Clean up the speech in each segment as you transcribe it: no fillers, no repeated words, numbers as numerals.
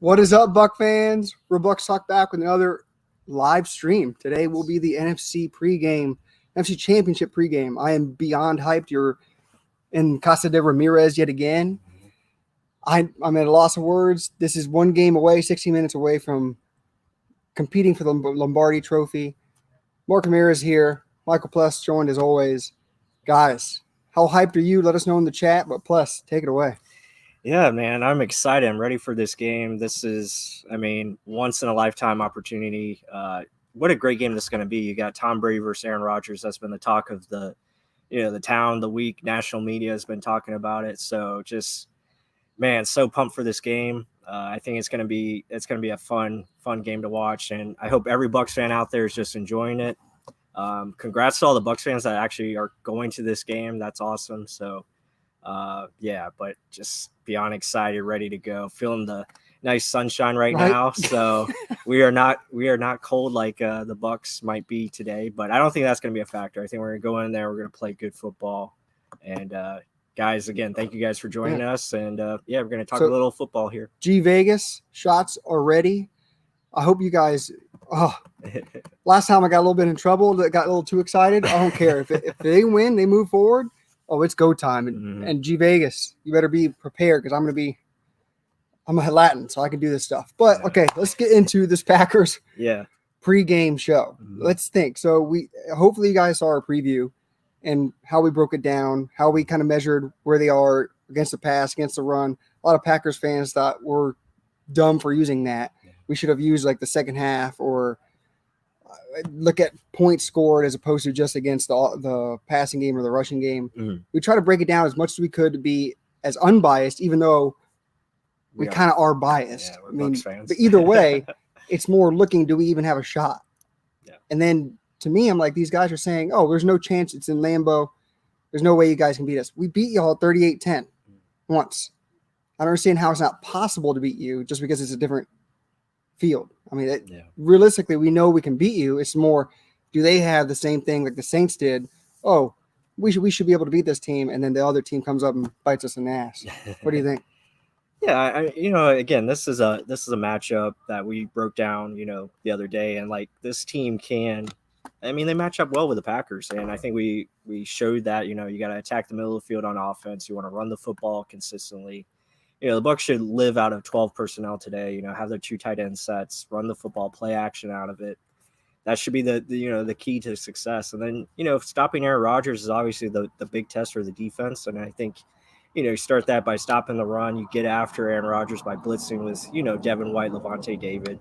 What is up, Buck fans? We're Bucs Talk back with another live stream. Today will be the NFC pregame, NFC Championship pregame. I am beyond hyped. You're in Casa de Ramirez yet again. I'm at a loss of words. This is one game away, 16 minutes away from competing for the Lombardi Trophy. Mark Ramirez here. Michael Plus joined as always. Guys, how hyped are you? Let us know in the chat. But Plus, take it away. Yeah, man, I'm excited. I'm ready for this game. This is, once in a lifetime opportunity. What a great game this is going to be. You got Tom Brady versus Aaron Rodgers. That's been the talk of the town, the week. National media has been talking about it. So just, man, so pumped for this game. I think it's going to be a fun game to watch, and I hope every Bucs fan out there is just enjoying it. Congrats to all the Bucs fans that actually are going to this game. That's awesome. So. But just beyond excited, ready to go. Feeling the nice sunshine right now. So we are not cold like the Bucs might be today, but I don't think that's going to be a factor. I think we're going to go in there. We're going to play good football. And guys, again, thank you guys for joining us. And we're going to talk a little football here. G Vegas shots are ready. I hope you guys. Last time I got a little bit in trouble. Got a little too excited. I don't care if they win, they move forward. Oh, it's go time. And G Vegas, you better be prepared because I'm a Latin, so I can do this stuff. But okay, let's get into this Packers pregame show. Let's think. So hopefully you guys saw our preview and how we broke it down, how we kind of measured where they are against the pass, against the run. A lot of Packers fans thought we're dumb for using that. We should have used like the second half or look at points scored as opposed to just against the passing game or the rushing game. We try to break it down as much as we could to be as unbiased, even though we kind of are biased. Yeah, Bucs fans. But either way, it's more looking, do we even have a shot? Yeah. And then to me, I'm like, these guys are saying, oh, there's no chance. It's in Lambeau. There's no way you guys can beat us. We beat y'all 38-10 once. I don't understand how it's not possible to beat you just because it's a different field. Realistically, we know we can beat you. It's more, do they have the same thing like the Saints did? Oh, we should be able to beat this team, and then the other team comes up and bites us in the ass. What do you think? Yeah, again, this is a matchup that we broke down, the other day, and like this team they match up well with the Packers, and I think we showed that. You got to attack the middle of the field on offense. You want to run the football consistently. The Bucs should live out of 12 personnel today, have their 2 tight end sets, run the football, play action out of it. That should be the key to success. And then, stopping Aaron Rodgers is obviously the big test for the defense. And I think, you start that by stopping the run. You get after Aaron Rodgers by blitzing with, Devin White, Levante David,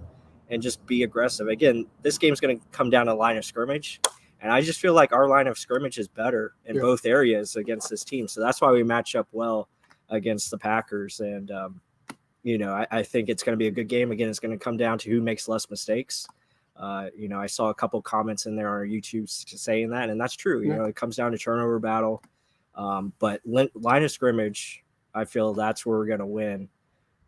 and just be aggressive. Again, this game's going to come down to line of scrimmage. And I just feel like our line of scrimmage is better in both areas against this team. So that's why we match up well against the Packers. And, I think it's going to be a good game. Again, it's going to come down to who makes less mistakes. I saw a couple comments in there on our YouTube saying that, and that's true. It comes down to turnover battle. But line of scrimmage, I feel that's where we're going to win.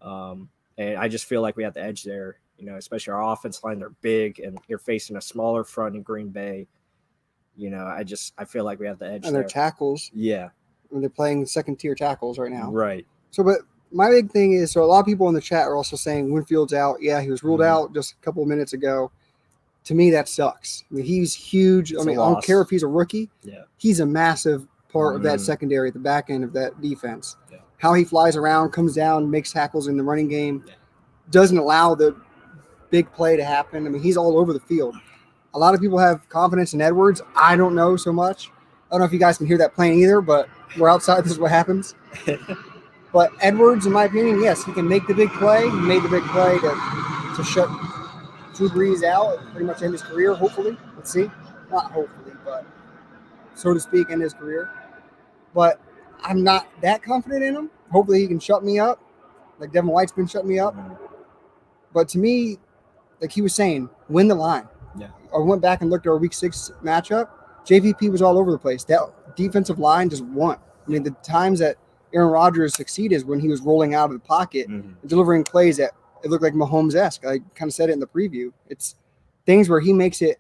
And I just feel like we have the edge there, especially our offense line. They're big, and you're facing a smaller front in Green Bay. I feel like we have the edge and there. Their tackles. Yeah. They're playing second-tier tackles right now. Right. So, but my big thing is, so a lot of people in the chat are also saying Winfield's out. Yeah, he was ruled out just a couple of minutes ago. To me, that sucks. He's huge. I don't care if he's a rookie. Yeah. He's a massive part of that secondary at the back end of that defense. Yeah. How he flies around, comes down, makes tackles in the running game, doesn't allow the big play to happen. He's all over the field. A lot of people have confidence in Edwards. I don't know so much. I don't know if you guys can hear that playing either, but we're outside. This is what happens. But Edwards, in my opinion, yes, he can make the big play. He made the big play to shut Drew Brees out, pretty much end his career, hopefully. Let's see. Not hopefully, but so to speak, end his career. But I'm not that confident in him. Hopefully he can shut me up, like Devin White's been shutting me up. But to me, like he was saying, win the line. Yeah. I went back and looked at our Week 6 matchup. JVP was all over the place. That defensive line just won. The times that Aaron Rodgers succeeded is when he was rolling out of the pocket and delivering plays that it looked like Mahomes-esque. I kind of said it in the preview. It's things where he makes it,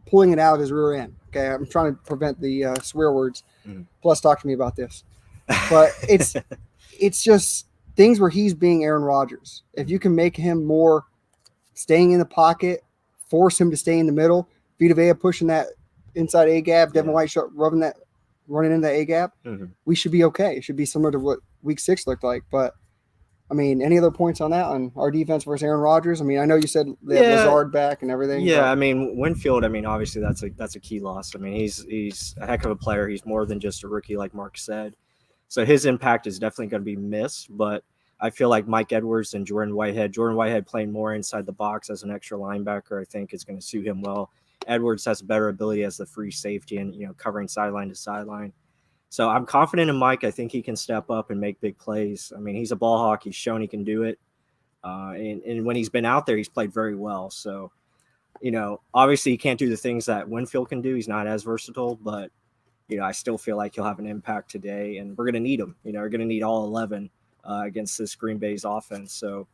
pulling it out of his rear end. Okay, I'm trying to prevent the swear words. Plus, talk to me about this. But it's just things where he's being Aaron Rodgers. If you can make him more staying in the pocket, force him to stay in the middle, Vita Vea pushing that inside A gap, Devin White running in that A gap, we should be okay. It should be similar to what Week 6 looked like. But I mean, any other points on that on our defense versus Aaron Rodgers? I mean, I know you said they have Lazard back and everything. Yeah, I mean, Winfield. I mean, obviously that's a key loss. I mean, he's a heck of a player. He's more than just a rookie, like Mark said. So his impact is definitely going to be missed. But I feel like Mike Edwards and Jordan Whitehead playing more inside the box as an extra linebacker, I think is going to suit him well. Edwards has a better ability as the free safety and covering sideline to sideline. So I'm confident in Mike. I think he can step up and make big plays. I mean, he's a ball hawk. He's shown he can do it. And when he's been out there, he's played very well. So, obviously he can't do the things that Winfield can do. He's not as versatile, but, I still feel like he'll have an impact today. And we're going to need him. We're going to need all 11 against this Green Bay's offense. So,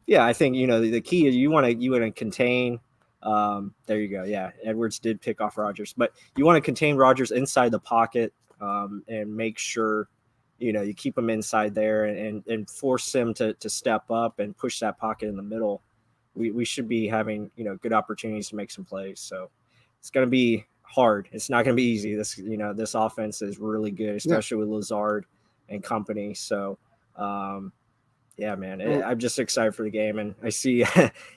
yeah, I think, the key is you want to contain. There you go. Yeah, Edwards did pick off Rodgers. But you want to contain Rodgers inside the pocket. And make sure, you keep him inside there and force him to step up and push that pocket in the middle. We should be having, good opportunities to make some plays. So it's going to be hard. It's not going to be easy. This offense is really good, especially with Lazard and company. So, yeah, man, I'm just excited for the game. And I see,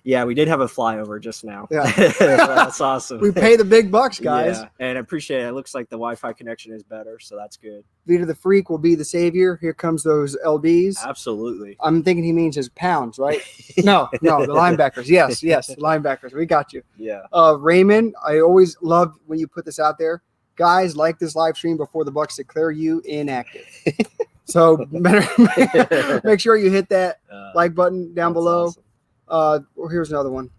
we did have a flyover just now. Yeah, that's awesome. We pay the big bucks, guys. Yeah, and I appreciate it. It looks like the Wi-Fi connection is better, so that's good. Vita the Freak will be the savior. Here comes those LBs. Absolutely. I'm thinking he means his pounds, right? No, the linebackers. Yes, the linebackers. We got you. Yeah. Raymond, I always love when you put this out there. Guys, like this live stream before the Bucs declare you inactive. So make sure you hit that like button down below. Awesome. Here's another one.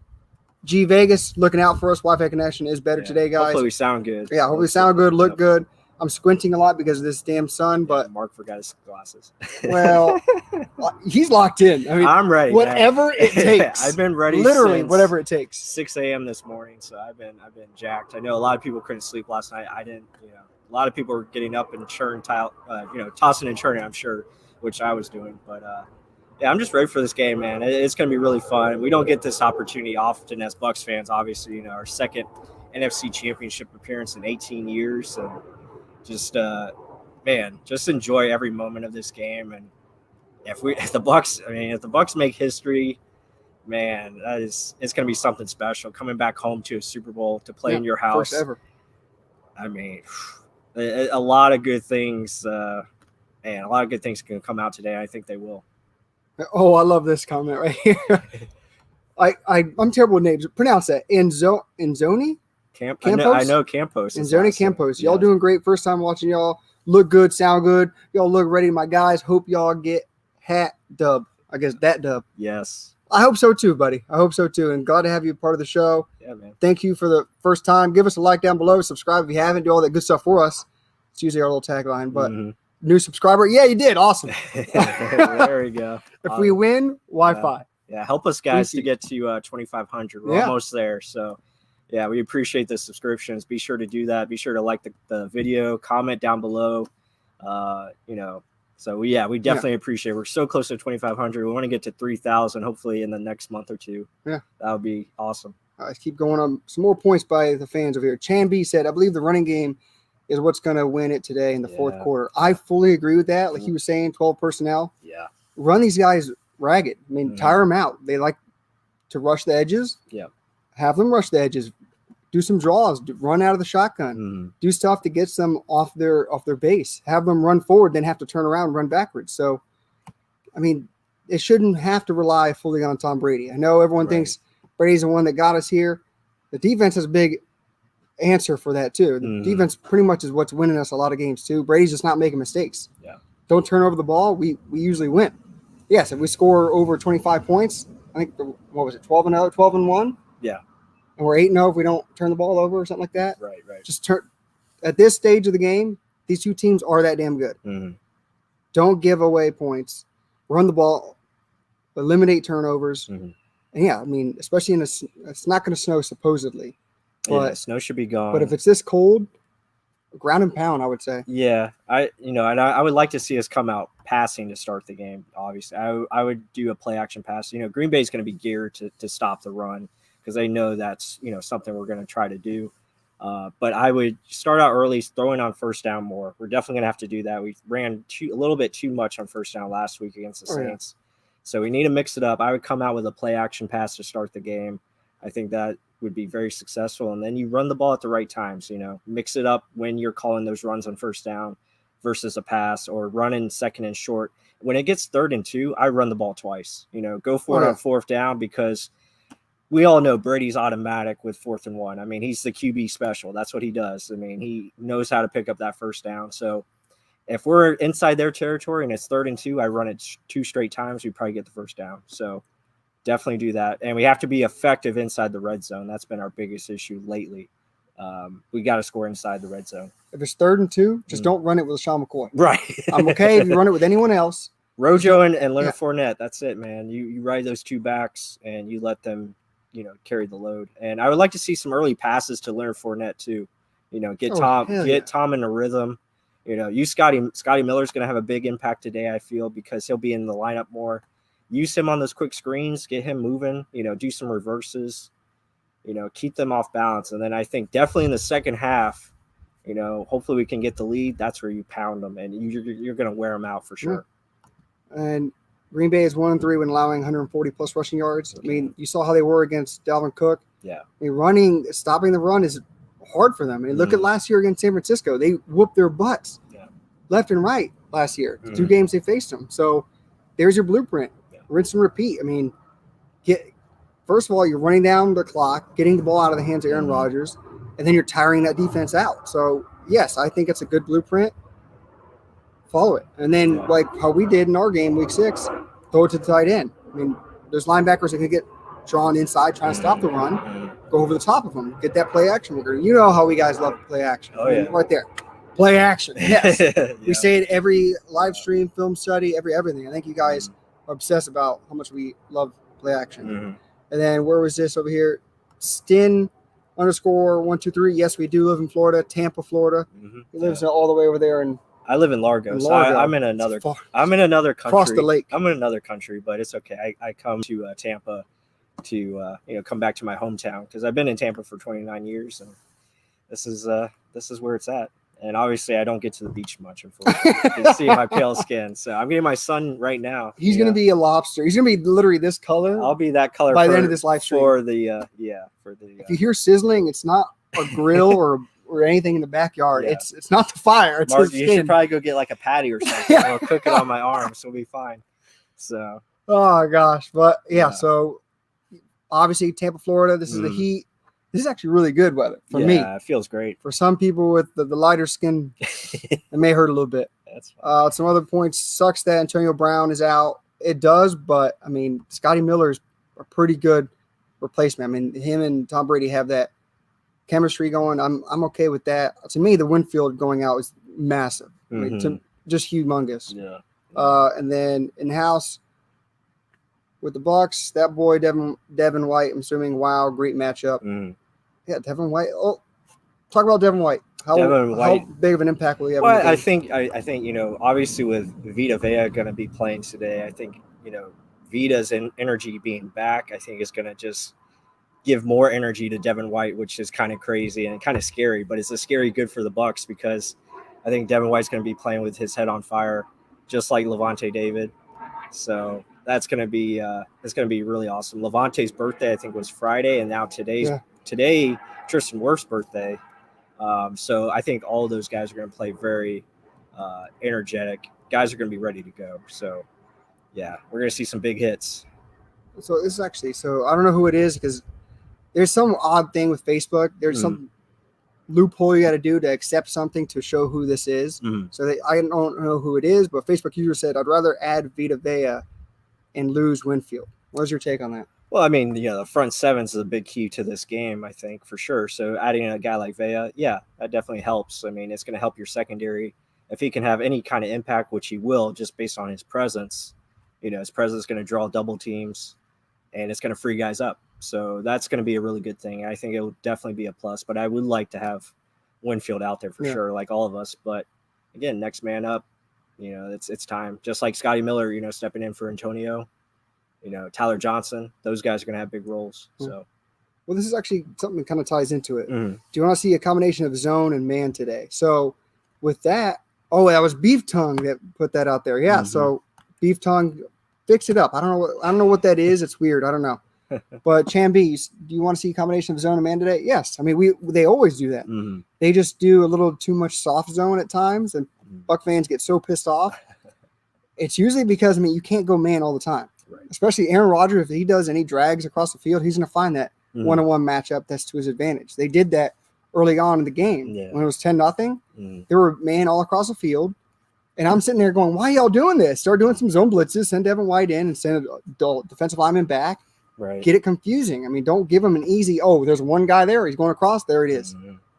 G Vegas looking out for us. Wi-Fi connection is better today, guys. Hopefully we sound good. Yeah, hopefully sound good, look good. I'm squinting a lot because of this damn sun, but Mark forgot his glasses. Well, he's locked in. I mean, I'm ready. Whatever it takes. I've been ready. Literally, since whatever it takes. 6 a.m. this morning, so I've been jacked. I know a lot of people couldn't sleep last night. I didn't. A lot of people were getting up and tossing and churning, I'm sure, which I was doing. But, I'm just ready for this game, man. It's going to be really fun. We don't get this opportunity often as Bucs fans, obviously, our second NFC championship appearance in 18 years. And just enjoy every moment of this game. And if the Bucs make history, man, it's going to be something special. Coming back home to a Super Bowl, to play in your house. First ever. I mean, a lot of good things, a lot of good things can come out today. I think they will. Oh, I love this comment right here. I'm terrible with names. Pronounce that. Inzoni? Campos? I know Campos. Inzoni Campos. Y'all doing great. First time watching y'all. Look good, sound good. Y'all look ready, my guys. Hope y'all get hat dub. I guess that dub. Yes. I hope so too, buddy. I hope so too. And glad to have you part of the show. Yeah, man. Thank you for the first time. Give us a like down below. Subscribe if you haven't. Do all that good stuff for us. It's usually our little tagline. But new subscriber. Yeah, you did. Awesome. There we go. If we win, Wi-Fi. Yeah, help us, guys, to get to 2,500. We're almost there. So, yeah, we appreciate the subscriptions. Be sure to do that. Be sure to like the video. Comment down below. So, we definitely appreciate it. We're so close to 2,500. We want to get to 3,000 hopefully in the next month or two. Yeah. That would be awesome. Let's keep going on. Some more points by the fans over here. Chan B said, I believe the running game is what's going to win it today in the fourth quarter. I fully agree with that. Like he was saying, 12 personnel. Yeah. Run these guys ragged. I mean, tire them out. They like to rush the edges. Yeah. Have them rush the edges. Do some draws. Run out of the shotgun. Do stuff to get them off their base. Have them run forward, then have to turn around and run backwards. So, I mean, it shouldn't have to rely fully on Tom Brady. I know everyone thinks Brady's the one that got us here. The defense has a big answer for that too. The defense pretty much is what's winning us a lot of games too. Brady's just not making mistakes. Yeah. Don't turn over the ball. We usually win. Yes, if we score over 25 points, I think, 12-0, 12-1? Yeah. And we're 8-0 if we don't turn the ball over or something like that. Right. Just at this stage of the game, these two teams are that damn good. Don't give away points. Run the ball. Eliminate turnovers. And yeah, I mean, especially it's not going to snow supposedly. But snow should be gone. But if it's this cold, ground and pound, I would say. Yeah, and I would like to see us come out passing to start the game. Obviously, I would do a play action pass. Green Bay is going to be geared to stop the run because they know that's something we're going to try to do. But I would start out early, throwing on first down more. We're definitely going to have to do that. We ran a little bit too much on first down last week against the Saints. So we need to mix it up. I would come out with a play action pass to start the game. I think that would be very successful. And then you run the ball at the right times, mix it up when you're calling those runs on first down versus a pass or running second and short. When it gets 3rd and 2, I run the ball twice, go for it on 4th down because we all know Brady's automatic with 4th and 1. I mean, he's the QB special. That's what he does. I mean, he knows how to pick up that first down. So if we're inside their territory and it's 3rd and 2, I run it 2 straight times. We probably get the first down. So definitely do that. And we have to be effective inside the red zone. That's been our biggest issue lately. We got to score inside the red zone. If it's 3rd and 2, just don't run it with Sean McCoy. Right. I'm okay if you run it with anyone else. Rojo and Leonard Fournette. That's it, man. You ride those 2 backs and you let them, carry the load. And I would like to see some early passes to Leonard Fournette too. Get Tom in a rhythm. Scotty Miller's going to have a big impact today, I feel, because he'll be in the lineup more. Use him on those quick screens, get him moving, do some reverses, keep them off balance. And then I think definitely in the second half, hopefully we can get the lead. That's where you pound them and you're going to wear them out for sure. And Green Bay is 1-3 when allowing 140 plus rushing yards. I mean, you saw how they were against Dalvin Cook. Yeah. I mean, stopping the run is hard for them. I mean, look at last year against San Francisco. They whooped their butts left and right last year. 2 games they faced them. So there's your blueprint. Rinse and repeat. I mean, first of all, you're running down the clock, getting the ball out of the hands of Aaron Rodgers, and then you're tiring that defense out. So, yes, I think it's a good blueprint. Follow it. And then, like how we did in our game, week 6, throw it to the tight end. I mean, there's linebackers that can get drawn inside trying to stop the run, go over the top of them, get that play action. You know how we guys love play action. Oh, yeah. Right there. Play action. Yes. We say it every live stream, film study, everything. I think you guys are obsessed about how much we love play action. And then where was this over here? Stin _123. Yes, we do live in Florida, Tampa, Florida. He lives all the way over there. And I live in Largo. So I'm in another country. Across the lake. I'm in another country, but it's okay. I come to Tampa to come back to my hometown because I've been in Tampa for 29 years, and this is where it's at. And obviously, I don't get to the beach much, unfortunately. You can see my pale skin. So I'm getting my son right now. He's going to be a lobster. He's going to be literally this color. I'll be that color by the end of this live stream. If you hear sizzling, it's not a grill or anything in the backyard. It's not the fire. It's Mark, his you skin. should probably go get like a patty or something. I'll cook it on my arm, so we'll be fine. So. Oh gosh, but so obviously Tampa, Florida. This is the heat. This is actually really good weather for me. Yeah, it feels great. For some people with the lighter skin, it may hurt a little bit. That's fine. Some other points. Sucks that Antonio Brown is out. It does, but I mean, Scotty Miller is a pretty good replacement. I mean, him and Tom Brady have that chemistry going. I'm okay with that. To me, the Winfield going out is massive. I mean, just humongous. Yeah. And then in-house with the Bucs, that boy Devin White, I'm assuming, great matchup. Yeah, Devin White. Oh, talk about Devin White. How big of an impact will he have? Well, I think obviously with Vita Vea going to be playing today, I think Vita's energy being back, I think is going to just give more energy to Devin White, which is kind of crazy and kind of scary, but it's a scary good for the Bucs because I think Devin White's going to be playing with his head on fire, just like Levante David. So that's going to be really awesome. Levante's birthday, I think, was Friday, and now today Tristan Wirf's birthday. So I think all of those guys are going to play very energetic. Guys are going to be ready to go. So yeah, we're going to see some big hits. So this is actually, I don't know who it is because there's some odd thing with Facebook. There's some loophole you got to do to accept something to show who this is. So I don't know who it is, but Facebook user said, I'd rather add Vita Vea and lose Winfield. What's your take on that? Well, I mean, the front sevens is a big key to this game, I think, for sure. So adding a guy like Vea, that definitely helps. I mean, it's going to help your secondary. If he can have any kind of impact, which he will, just based on his presence, his presence is going to draw double teams, and it's going to free guys up. So that's going to be a really good thing. I think it will definitely be a plus. But I would like to have Winfield out there for sure, like all of us. But, again, next man up. You know, it's time. Just like Scotty Miller, you know, stepping in for Antonio. You know, Tyler Johnson. Those guys are going to have big roles. So, well, this is actually something that kind of ties into it. Mm-hmm. Do you want to see a combination of zone and man today? So, with that, that was Beef Tongue that put that out there. Yeah. So, Beef Tongue, fix it up. I don't know what that is. It's weird. I don't know. But Chamby, do you want to see a combination of zone and man today? Yes. I mean, they always do that. Mm-hmm. They just do a little too much soft zone at times, and Buck fans get so pissed off. It's usually because, I mean, you can't go man all the time. Right. Especially Aaron Rodgers, if he does any drags across the field, he's going to find that one-on-one matchup that's to his advantage. They did that early on in the game when it was 10-0. There were man all across the field. And I'm sitting there going, why y'all doing this? Start doing some zone blitzes, send Devin White in and send a defensive lineman back. Right. Get it confusing. I mean, don't give him an easy, there's one guy there. He's going across. There it is.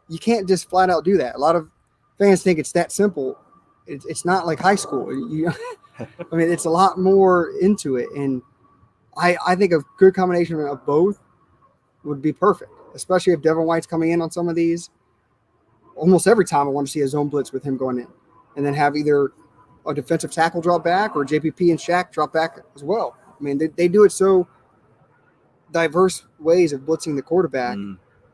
You can't just flat out do that. A lot of fans think it's that simple. It's not like high school. I mean, it's a lot more into it. And I think a good combination of both would be perfect, especially if Devin White's coming in on some of these. Almost every time I want to see a zone blitz with him going in, and then have either a defensive tackle drop back or JPP and Shaq drop back as well. I mean, they do it so diverse ways of blitzing the quarterback.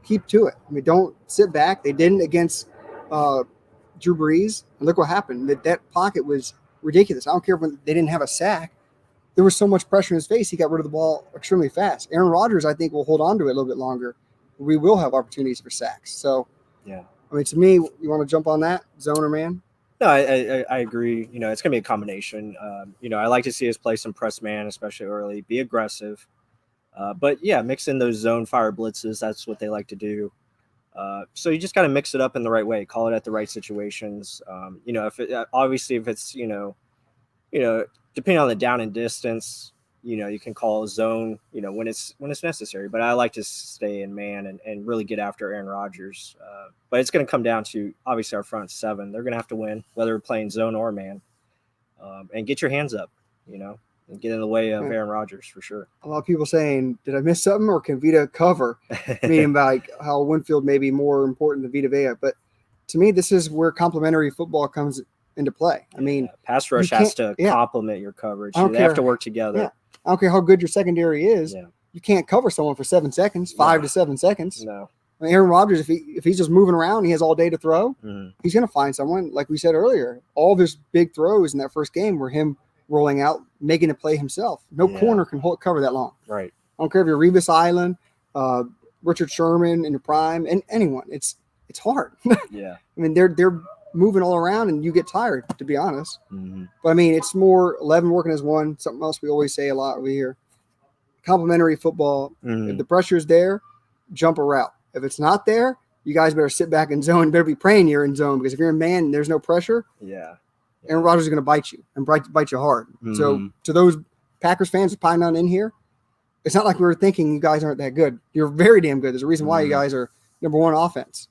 Keep to it. I mean, don't sit back. They didn't against Drew Brees, and look what happened. That pocket was ridiculous. I don't care when they didn't have a sack. There was so much pressure in his face, he got rid of the ball extremely fast. Aaron Rodgers, I think, will hold on to it a little bit longer. We will have opportunities for sacks. So, yeah. I mean, to me, you want to jump on that, zone or man? No, I agree. You know, it's going to be a combination. You know, I like to see us play some press man, especially early, be aggressive. But, yeah, mix in those zone fire blitzes. That's what they like to do. So you just got to mix it up in the right way, call it at the right situations. You know, if it's, you know, depending on the down and distance, you know, you can call a zone, you know, when it's necessary. But I like to stay in man and really get after Aaron Rodgers. But it's going to come down to, obviously, our front seven. They're going to have to win, whether we're playing zone or man. And get your hands up, you know, and get in the way of Aaron Rodgers for sure. A lot of people saying, did I miss something, or can Vita cover? Meaning like how Winfield may be more important than Vita Vea. But to me, this is where complementary football comes into play. I mean, pass rush has to complement your coverage. They have to work together. Yeah. I don't care how good your secondary is. Yeah. You can't cover someone for 7 seconds, 5 to 7 seconds. No. I mean, Aaron Rodgers, if he's just moving around, he has all day to throw. He's going to find someone. Like we said earlier, all of his big throws in that first game were him rolling out, making a play himself. No corner can cover that long. Right. I don't care if you're Revis Island, Richard Sherman in your prime, and anyone. It's hard. Yeah. I mean, they're moving all around, and you get tired, to be honest. But I mean, it's more 11 working as one. Something else we always say a lot over here. Complementary football. If the pressure is there, jump a route. If it's not there, you guys better sit back in zone. You better be praying you're in zone, because if you're in man and there's no pressure, Aaron Rodgers is going to bite you and bite you hard. So to those Packers fans probably not in here, it's not like we were thinking you guys aren't that good. You're very damn good. There's a reason why you guys are number one offense.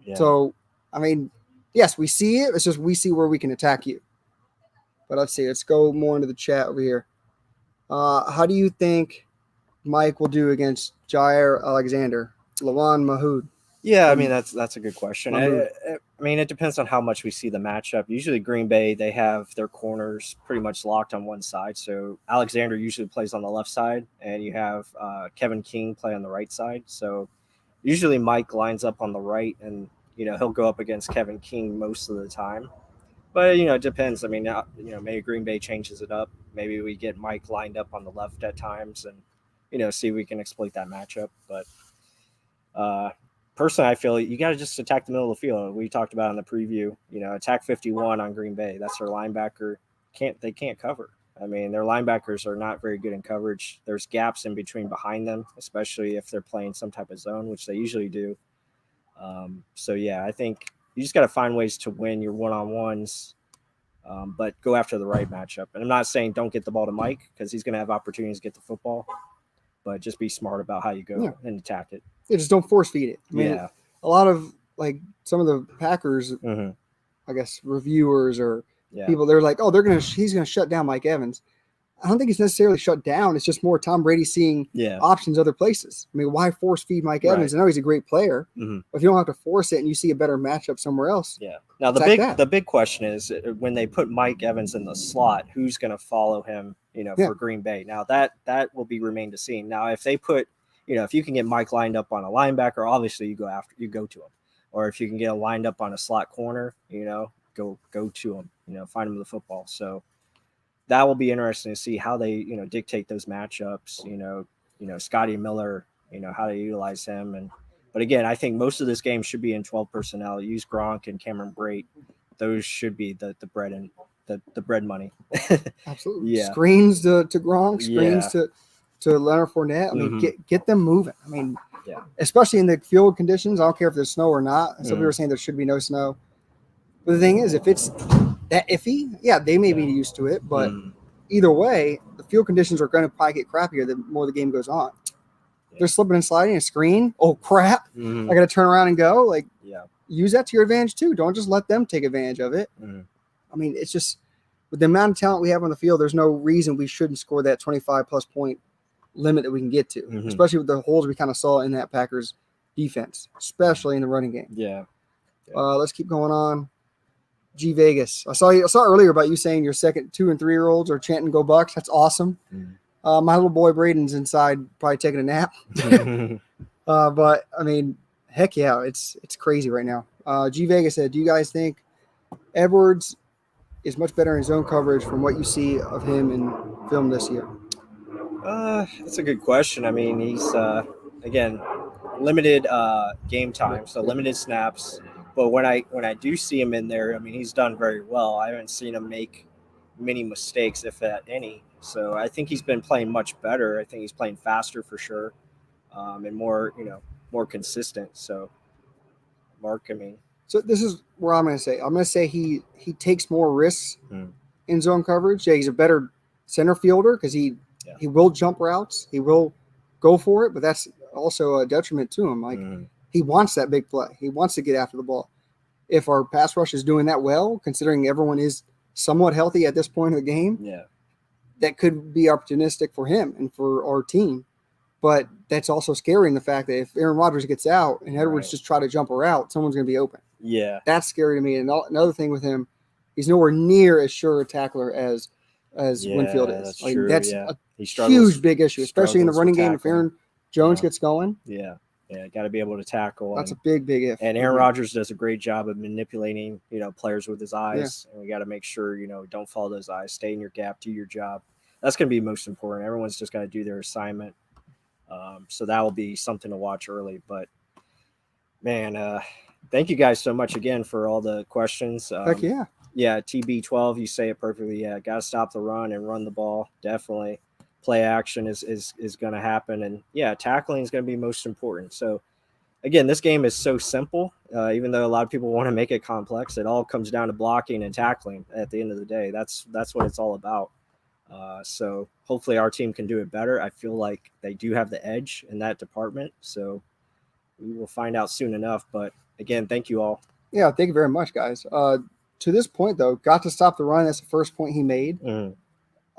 Yeah. So, I mean, yes, we see it. It's just we see where we can attack you. But let's see. Let's go more into the chat over here. How do you think Mike will do against Jair Alexander, Lawan Mahood? Yeah, I mean, that's a good question. I mean, it depends on how much we see the matchup. Usually Green Bay, they have their corners pretty much locked on one side. So Alexander usually plays on the left side, and you have Kevin King play on the right side. So usually Mike lines up on the right, and, you know, he'll go up against Kevin King most of the time. But, you know, it depends. I mean, you know, maybe Green Bay changes it up. Maybe we get Mike lined up on the left at times and, you know, see if we can exploit that matchup. But personally, I feel you got to just attack the middle of the field. We talked about in the preview, you know, attack 51 on Green Bay. That's their linebacker. They can't cover. I mean, their linebackers are not very good in coverage. There's gaps in between behind them, especially if they're playing some type of zone, which they usually do. So, yeah, I think you just got to find ways to win your one-on-ones, but go after the right matchup. And I'm not saying don't get the ball to Mike, because he's going to have opportunities to get the football, but just be smart about how you go and attack it. Yeah, just don't force feed it. I mean, a lot of, like, some of the Packers, I guess, reviewers or people, they're like, oh, he's going to shut down Mike Evans. I don't think it's necessarily shut down. It's just more Tom Brady seeing options other places. I mean, why force feed Mike Evans? I know he's a great player, but if you don't have to force it and you see a better matchup somewhere else. Yeah. Now the big question is when they put Mike Evans in the slot, who's going to follow him? For Green Bay. Now that will be remain to see. Now if they put, if you can get Mike lined up on a linebacker, obviously you go to him, or if you can get him lined up on a slot corner, go to him. Find him the football. So. That will be interesting to see how they, dictate those matchups. Scotty Miller, how they utilize him, but again, I think most of this game should be in 12 personnel. Use Gronk and Cameron Brate; those should be the bread and the bread money. Absolutely, screens to Gronk, screens to Leonard Fournette. I mean, get them moving. I mean, especially in the field conditions. I don't care if there's snow or not. Some people are saying there should be no snow, but the thing is, if it's that iffy, they may be used to it, but either way, the field conditions are going to probably get crappier the more the game goes on. They're slipping and sliding a screen. Oh crap! I got to turn around and go. Use that to your advantage too. Don't just let them take advantage of it. I mean, it's just with the amount of talent we have on the field, there's no reason we shouldn't score that 25+ point limit that we can get to, especially with the holes we kind of saw in that Packers defense, especially in the running game. Let's keep going on. G Vegas. I saw earlier about you saying your second 2 and 3 year olds are chanting "Go Bucs." That's awesome. My little boy Braden's inside, probably taking a nap. But I mean, heck yeah, it's crazy right now. G Vegas said, "Do you guys think Edwards is much better in zone coverage from what you see of him in film this year?" That's a good question. I mean, he's again limited game time, so limited snaps. But when I do see him in there, I mean, he's done very well. I haven't seen him make many mistakes, if at any. So I think he's been playing much better. I think he's playing faster for sure, and more consistent. So, Mark, I mean, so this is where I'm going to say. I'm going to say he takes more risks in zone coverage. Yeah, he's a better center fielder because he will jump routes. He will go for it, but that's also a detriment to him. Like. He wants that big play. He wants to get after the ball. If our pass rush is doing that well, considering everyone is somewhat healthy at this point of the game, that could be opportunistic for him and for our team. But that's also scary in the fact that if Aaron Rodgers gets out and Edwards just try to jump a route, someone's going to be open. That's scary to me. And another thing with him, he's nowhere near as sure a tackler as Winfield is. That's true. That's a huge, big issue, especially in the running game. If Aaron Jones gets going. Got to be able to tackle. That's a big if. And Aaron Rodgers does a great job of manipulating, players with his eyes. And we got to make sure, don't follow those eyes. Stay in your gap, do your job. That's going to be most important. Everyone's just got to do their assignment. So that will be something to watch early. But, man, thank you guys so much again for all the questions. Heck yeah. Yeah, TB12, you say it perfectly. Yeah, got to stop the run and run the ball. Definitely. Play action is going to happen, and tackling is going to be most important. So again, this game is so simple, even though a lot of people want to make it complex. It all comes down to blocking and tackling at the end of the day. That's what it's all about. So hopefully our team can do it better. I feel like they do have the edge in that department, so we will find out soon enough. But again, thank you all. Thank you very much, guys. To this point though, got to stop the run. That's the first point he made.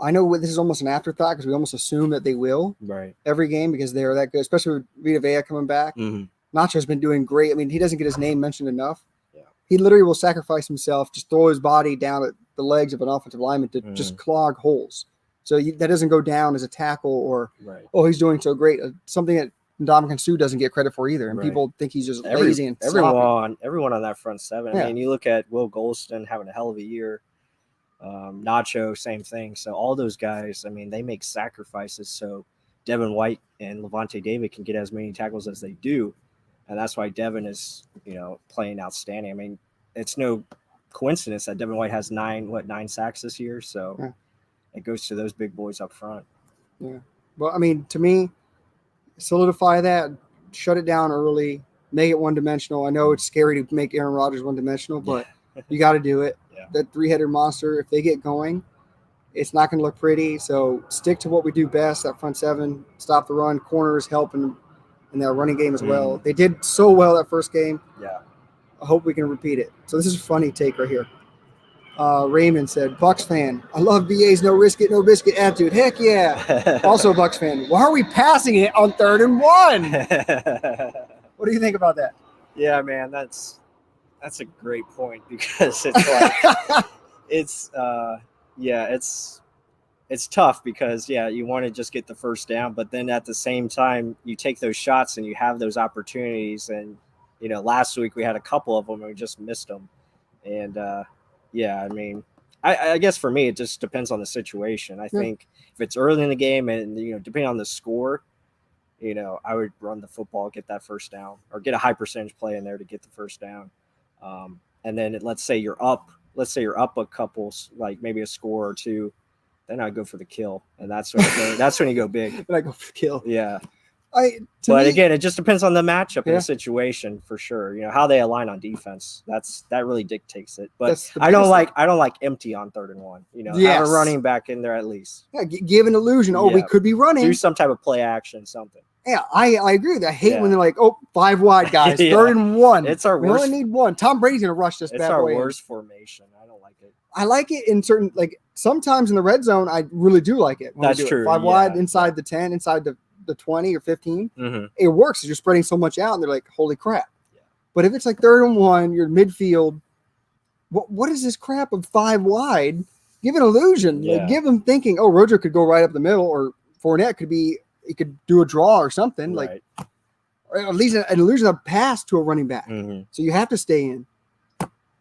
I know this is almost an afterthought because we almost assume that they will every game because they're that good, especially with Vita Vea coming back. Nacho's been doing great. I mean, he doesn't get his name mentioned enough. He literally will sacrifice himself, just throw his body down at the legs of an offensive lineman to just clog holes. So that doesn't go down as a tackle or, he's doing so great. Something that Ndamukong Suh doesn't get credit for either. And people think he's just lazy and everyone on that front seven. I mean, you look at Will Golston having a hell of a year. Nacho, same thing. So all those guys, I mean, they make sacrifices so Devin White and Levante David can get as many tackles as they do. And that's why Devin is, playing outstanding. I mean, it's no coincidence that Devin White has 9 sacks this year. So it goes to those big boys up front. Yeah. Well, I mean, to me, solidify that, shut it down early, make it one-dimensional. I know it's scary to make Aaron Rodgers one-dimensional, but you got to do it. That three-headed monster, if they get going, it's not going to look pretty. So stick to what we do best, that front seven, stop the run, corners help in that running game as well. They did so well that first game. I hope we can repeat it. So this is a funny take right here. Raymond said, Bucs fan. I love BA's no risk it, no biscuit attitude. Heck yeah. Also Bucs fan. Why are we passing it on 3rd and 1? What do you think about that? Yeah, man, that's a great point because it's like it's tough because you want to just get the first down, but then at the same time you take those shots and you have those opportunities, and last week we had a couple of them and we just missed them. And I mean, I guess for me it just depends on the situation. I think if it's early in the game and depending on the score, I would run the football, get that first down, or get a high percentage play in there to get the first down. And then let's say you're up a couple, like maybe a score or two, then I go for the kill, and that's when you go big. Then I go for the kill. Yeah. Again, it just depends on the matchup and the situation for sure. How they align on defense. That really dictates it. But I don't like empty on 3rd and 1. Have a running back in there at least. Yeah, give an illusion. Oh, we could be running. Do some type of play action, something. Yeah, I agree with that. I hate when they're like, 5 wide, guys, 3rd and 1. It's our worst. We only need 1. Tom Brady's gonna rush this. It's our worst formation. I don't like it. I like it in certain, sometimes in the red zone. I really do like it. That's true. 5 wide, inside the 10, inside the 20 or 15. Mm-hmm. It works. You're spreading so much out, and they're like, holy crap. Yeah. But if it's like 3rd and 1, you're midfield. What is this crap of 5 wide? Give an illusion. Yeah. Give them thinking, Rojo could go right up the middle, or Fournette he could do a draw or something. Right. Or at least an illusion of pass to a running back. Mm-hmm. So you have to stay in.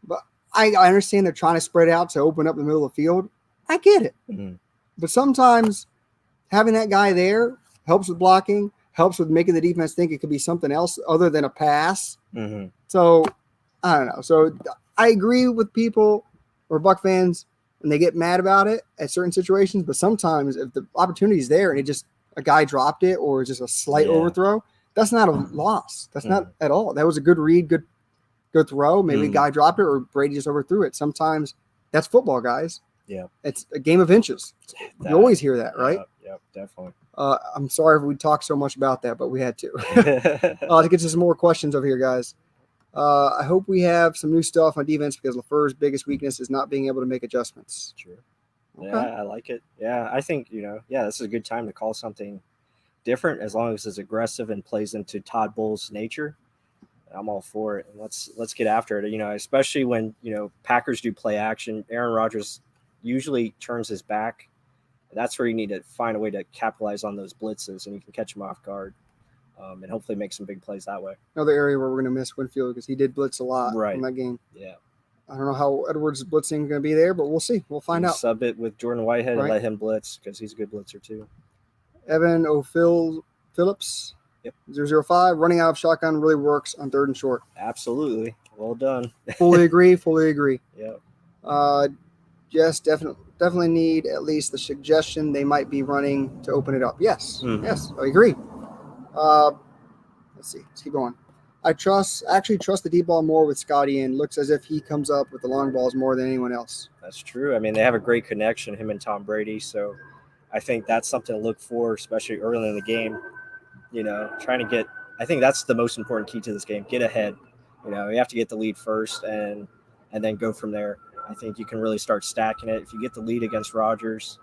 But I understand they're trying to spread out to open up the middle of the field. I get it. Mm-hmm. But sometimes having that guy there helps with blocking, helps with making the defense think it could be something else other than a pass. Mm-hmm. So, I don't know. So, I agree with people or Buck fans, and they get mad about it at certain situations. But sometimes if the opportunity is there and a guy dropped it or just a slight overthrow, that's not a loss. That's not at all. That was a good read, good throw. Maybe a guy dropped it or Brady just overthrew it. Sometimes that's football, guys. Yeah. It's a game of inches. You always hear that, right? Yep, definitely. I'm sorry if we talked so much about that, but we had to. To get to some more questions over here, guys. I hope we have some new stuff on defense because LaFleur's biggest weakness is not being able to make adjustments. True. Okay. Yeah, I like it. Yeah, I think, this is a good time to call something different as long as it's aggressive and plays into Todd Bowles' nature. I'm all for it. And let's get after it. Especially when, Packers do play action. Aaron Rodgers usually turns his back. That's where you need to find a way to capitalize on those blitzes, and you can catch them off guard, and hopefully make some big plays that way. Another area where we're going to miss Winfield because he did blitz a lot in that game. Yeah. I don't know how Edwards' blitzing is going to be there, but we'll see. We'll find out. Sub it with Jordan Whitehead and let him blitz because he's a good blitzer too. Evan Phillips, 005, running out of shotgun really works on 3rd and short. Absolutely. Well done. Fully agree. Yeah. Yes, definitely need at least the suggestion they might be running to open it up. Yes, yes, I agree. Let's see. Let's keep going. I actually trust the deep ball more with Scotty, and looks as if he comes up with the long balls more than anyone else. That's true. I mean, they have a great connection, him and Tom Brady. So I think that's something to look for, especially early in the game. I think that's the most important key to this game. Get ahead. You have to get the lead first and then go from there. I think you can really start stacking it. If you get the lead against Rodgers,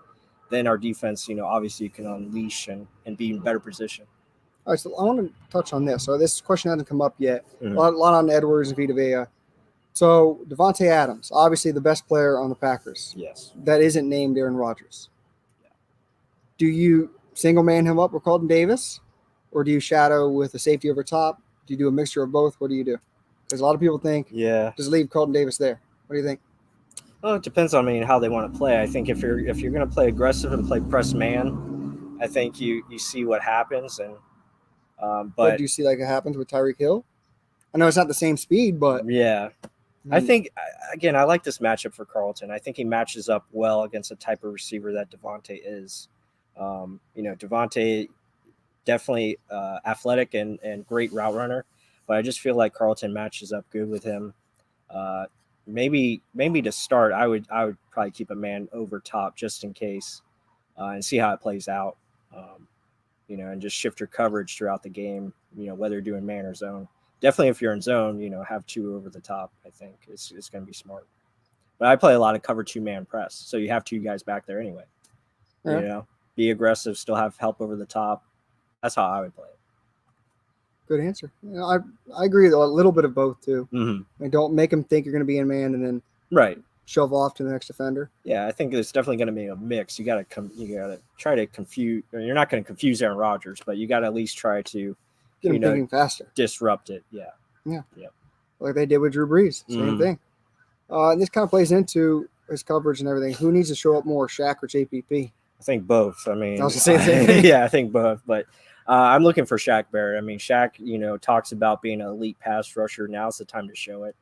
then our defense, obviously you can unleash and be in better position. All right, so I want to touch on this. So this question hasn't come up yet. Mm-hmm. A lot on Edwards and Vita Vea. So Devontae Adams, obviously the best player on the Packers. Yes. That isn't named Aaron Rodgers. Yeah. Do you single man him up with Carlton Davis, or do you shadow with a safety over top? Do you do a mixture of both? What do you do? Because a lot of people think, just leave Carlton Davis there. What do you think? Well, it depends on how they want to play. I think if you're going to play aggressive and play press man, I think you see what happens. And but do you see like it happens with Tyreek Hill? I know it's not the same speed, but yeah, I think again I like this matchup for Carlton. I think he matches up well against the type of receiver that Devontae is. Devontae definitely athletic and great route runner, but I just feel like Carlton matches up good with him. Maybe to start, I would probably keep a man over top just in case, and see how it plays out. And just shift your coverage throughout the game. Whether you're doing man or zone. Definitely, if you're in zone, have 2 over the top. I think it's going to be smart. But I play a lot of cover 2-man press, so you have 2 guys back there anyway. Yeah. You know, be aggressive, still have help over the top. That's how I would play it. Good answer. I agree with a little bit of both too. Mm-hmm. And don't make them think you're going to be in man and then shove off to the next defender. Yeah, I think it's definitely going to be a mix. You got to try to confuse. You're not going to confuse Aaron Rodgers, but you got to at least try to get him thinking faster, disrupt it. Yeah. Like they did with Drew Brees. Same thing. And this kind of plays into his coverage and everything. Who needs to show up more, Shaq or JPP? I think both. I mean, I was the same thing. Yeah, I think both. But I'm looking for Shaq Barrett. I mean, Shaq, talks about being an elite pass rusher. Now's the time to show it.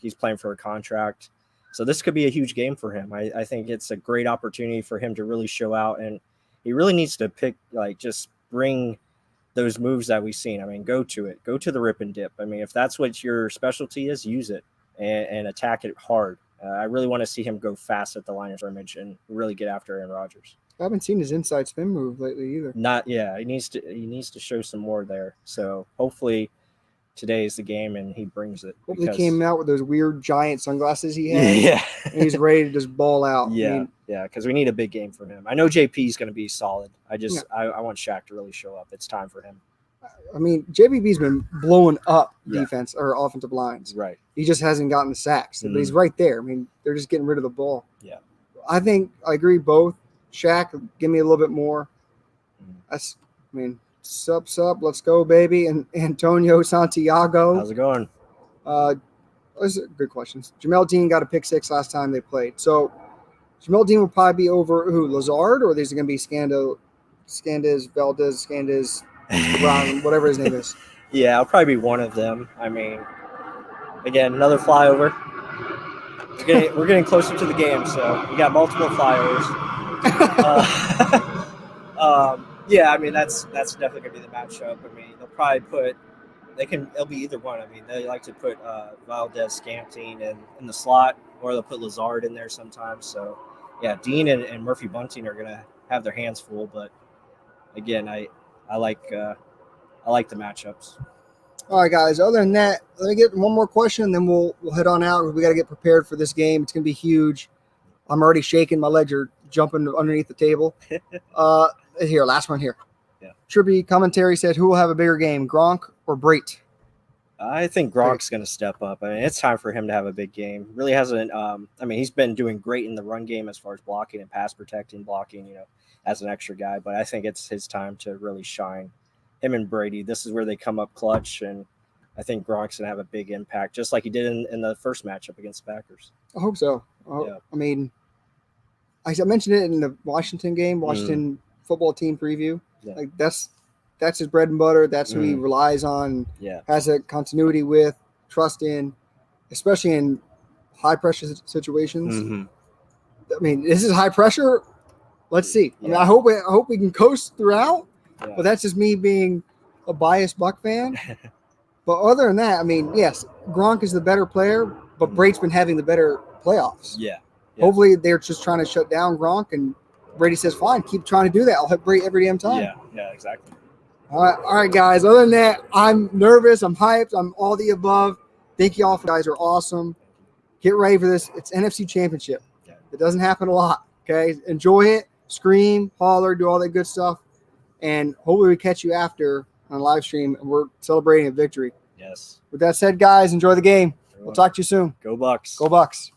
He's playing for a contract. So this could be a huge game for him. I think it's a great opportunity for him to really show out. And he really needs to just bring those moves that we've seen. I mean, go to it. Go to the rip and dip. I mean, if that's what your specialty is, use it and attack it hard. I really want to see him go fast at the line of scrimmage and really get after Aaron Rodgers. I haven't seen his inside spin move lately either. He needs to show some more there. So hopefully today is the game and he brings it. Hopefully he came out with those weird giant sunglasses he had. Yeah. And he's ready to just ball out. Yeah. Because we need a big game from him. I know JP is going to be solid. I want Shaq to really show up. It's time for him. I mean, JPP's been blowing up defense or offensive lines. Right. He just hasn't gotten the sacks, but he's right there. I mean, they're just getting rid of the ball. Yeah. I think I agree both. Shaq, give me a little bit more. Sup, let's go, baby. And Antonio Santiago. How's it going? Those are good questions. Jamel Dean got a pick 6 last time they played. So Jamel Dean will probably be over Lazard, or is it going to be Scandez, Brown, whatever his name is. Yeah, I'll probably be one of them. I mean, again, another flyover. We're getting closer to the game, so we got multiple flyovers. Yeah, I mean that's definitely gonna be the matchup. I mean, they'll probably it'll be either one. I mean, they like to put Valdez Scantling in the slot, or they'll put Lazard in there sometimes. So yeah, Dean and Murphy Bunting are gonna have their hands full. But again, I like the matchups. All right, guys. Other than that, let me get one more question, then we'll head on out. We got to get prepared for this game. It's going to be huge. I'm already shaking. My legs are jumping underneath the table. Here, last one here. Yeah. Trippy commentary said, who will have a bigger game, Gronk or Brate? I think Gronk's going to step up. I mean, it's time for him to have a big game. Really hasn't. He's been doing great in the run game as far as blocking and pass protecting, blocking, as an extra guy. But I think it's his time to really shine. Him and Brady, this is where they come up clutch, and I think Gronk's going to have a big impact, just like he did in the first matchup against the Packers. I hope so. Yeah. I mean, I mentioned it in the Washington game, Washington football team preview. Yeah. Like that's his bread and butter. That's who he relies on. Yeah. Has a continuity with, trust in, especially in high pressure situations. Mm-hmm. I mean, this is high pressure. Let's see. Yeah. I mean, I hope we can coast throughout. Yeah. But that's just me being a biased Buck fan. But other than that, I mean, yes, Gronk is the better player, but Brady's been having the better playoffs. Yeah. Hopefully they're just trying to shut down Gronk, and Brady says, fine, keep trying to do that. I'll hit Brady every damn time. Yeah, exactly. All right, guys. Other than that, I'm nervous. I'm hyped. I'm all the above. Thank you all for guys are awesome. Get ready for this. It's NFC Championship. Yeah. It doesn't happen a lot, okay? Enjoy it. Scream, holler, do all that good stuff. And hopefully we catch you after on live stream, and we're celebrating a victory. Yes. With that said, guys, enjoy the game. Everyone. We'll talk to you soon. Go Bucs. Go Bucs.